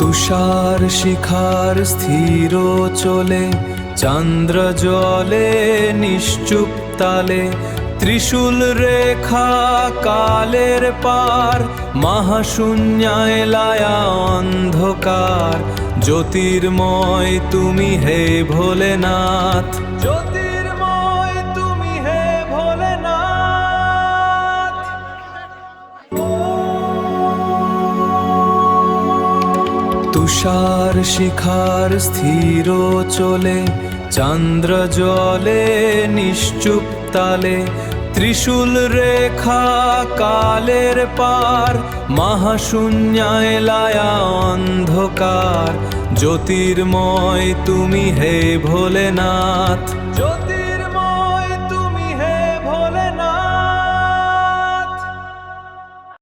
তুষার শিখার স্থির চলে, চন্দ্র জলে নিশ্চুপ তালে, ত্রিশূল রেখা কালের পার, মহাশূন্যায় লায়া অন্ধকার। জ্যোতির্ময় তুমি হে ভোলেনাথ, জ্যোতির্ময় তুমি হে ভোলেনাথ। তুষার শিখার স্থির চলে, চন্দ্র জলে নিশ্চুপ তালে, ত্রিশূল রেখা কালের পার, মহাশূন্যায় লায়া অন্ধকার। জ্যোতির্ময় তুমি হে ভোলেনাথ।